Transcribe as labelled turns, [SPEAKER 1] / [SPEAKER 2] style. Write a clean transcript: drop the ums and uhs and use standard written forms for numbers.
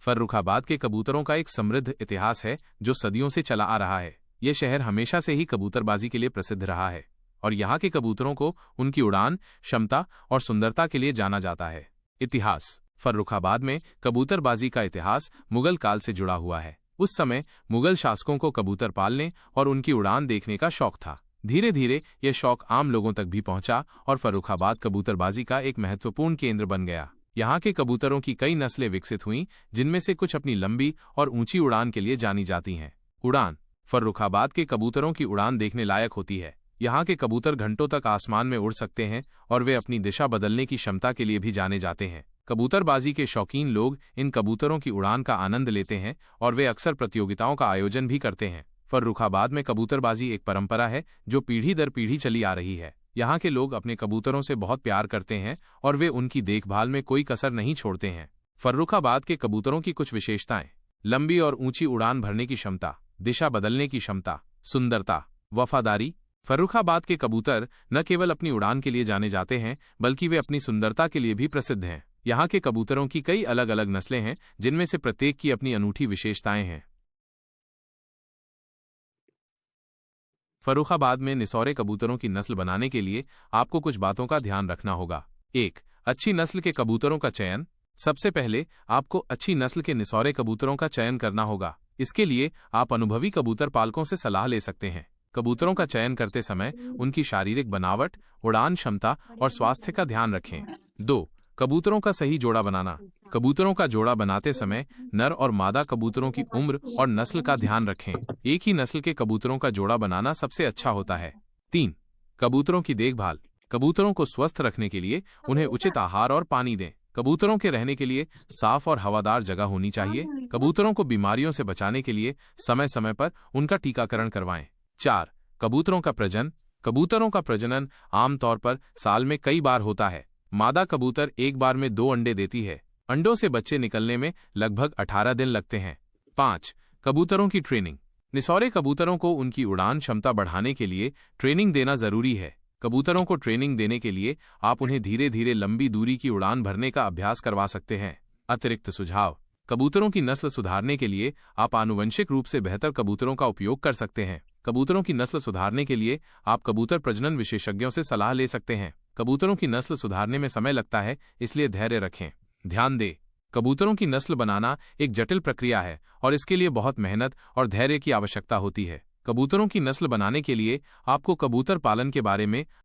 [SPEAKER 1] फर्रुखाबाद के कबूतरों का एक समृद्ध इतिहास है जो सदियों से चला आ रहा है। यह शहर हमेशा से ही कबूतरबाजी के लिए प्रसिद्ध रहा है और यहाँ के कबूतरों को उनकी उड़ान, क्षमता और सुंदरता के लिए जाना जाता है। इतिहास। फर्रुखाबाद में कबूतरबाजी का इतिहास मुगल काल से जुड़ा हुआ है। उस समय मुगल शासकों को कबूतर पालने और उनकी उड़ान देखने का शौक था। धीरे धीरे यह शौक आम लोगों तक भी पहुंचा और फर्रुखाबाद कबूतरबाजी का एक महत्वपूर्ण केंद्र बन गया। यहाँ के कबूतरों की कई नस्लें विकसित हुईं, जिनमें से कुछ अपनी लंबी और ऊंची उड़ान के लिए जानी जाती हैं। उड़ान। फर्रुखाबाद के कबूतरों की उड़ान देखने लायक होती है। यहाँ के कबूतर घंटों तक आसमान में उड़ सकते हैं और वे अपनी दिशा बदलने की क्षमता के लिए भी जाने जाते हैं। कबूतरबाजी के शौकीन लोग इन कबूतरों की उड़ान का आनंद लेते हैं और वे अक्सर प्रतियोगिताओं का आयोजन भी करते हैं। फर्रुखाबाद में कबूतरबाजी एक परंपरा है जो पीढ़ी दर पीढ़ी चली आ रही है। यहाँ के लोग अपने कबूतरों से बहुत प्यार करते हैं और वे उनकी देखभाल में कोई कसर नहीं छोड़ते हैं। फर्रुखाबाद के कबूतरों की कुछ विशेषताएं। लंबी और ऊंची उड़ान भरने की क्षमता, दिशा बदलने की क्षमता, सुंदरता, वफादारी। फर्रुखाबाद के कबूतर न केवल अपनी उड़ान के लिए जाने जाते हैं बल्कि वे अपनी सुंदरता के लिए भी प्रसिद्ध हैं। यहाँ के कबूतरों की कई अलग अलग नस्लें हैं जिनमें से प्रत्येक की अपनी अनूठी विशेषताएं हैं। फर्रुखाबाद में निसौरे कबूतरों की नस्ल बनाने के लिए आपको कुछ बातों का ध्यान रखना होगा। 1. अच्छी नस्ल के कबूतरों का चयन। सबसे पहले आपको अच्छी नस्ल के निसौरे कबूतरों का चयन करना होगा। इसके लिए आप अनुभवी कबूतर पालकों से सलाह ले सकते हैं। कबूतरों का चयन करते समय उनकी शारीरिक बनावट, उड़ान क्षमता और स्वास्थ्य का ध्यान रखें। 2. कबूतरों का सही जोड़ा बनाना। कबूतरों का जोड़ा बनाते समय नर और मादा कबूतरों की उम्र और नस्ल का ध्यान रखें। एक ही नस्ल के कबूतरों का जोड़ा बनाना सबसे अच्छा होता है। 3. कबूतरों की देखभाल। कबूतरों को स्वस्थ रखने के लिए उन्हें उचित आहार और पानी दें। कबूतरों के रहने के लिए साफ और हवादार जगह होनी चाहिए। कबूतरों को बीमारियों से बचाने के लिए समय समय पर उनका टीकाकरण करवाएं। 4. कबूतरों का प्रजनन। कबूतरों का प्रजनन आमतौर पर साल में कई बार होता है। मादा कबूतर एक बार में 2 अंडे देती है। अंडों से बच्चे निकलने में लगभग 18 दिन लगते हैं। 5. कबूतरों की ट्रेनिंग। निसौरे कबूतरों को उनकी उड़ान क्षमता बढ़ाने के लिए ट्रेनिंग देना जरूरी है। कबूतरों को ट्रेनिंग देने के लिए आप उन्हें धीरे धीरे लंबी दूरी की उड़ान भरने का अभ्यास करवा सकते हैं। अतिरिक्त सुझाव। कबूतरों की नस्ल सुधारने के लिए आप आनुवंशिक रूप से बेहतर कबूतरों का उपयोग कर सकते हैं। कबूतरों की नस्ल सुधारने के लिए आप कबूतर प्रजनन विशेषज्ञों से सलाह ले सकते हैं। कबूतरों की नस्ल सुधारने में समय लगता है, इसलिए धैर्य रखें। ध्यान दें, कबूतरों की नस्ल बनाना एक जटिल प्रक्रिया है और इसके लिए बहुत मेहनत और धैर्य की आवश्यकता होती है। कबूतरों की नस्ल बनाने के लिए आपको कबूतर पालन के बारे में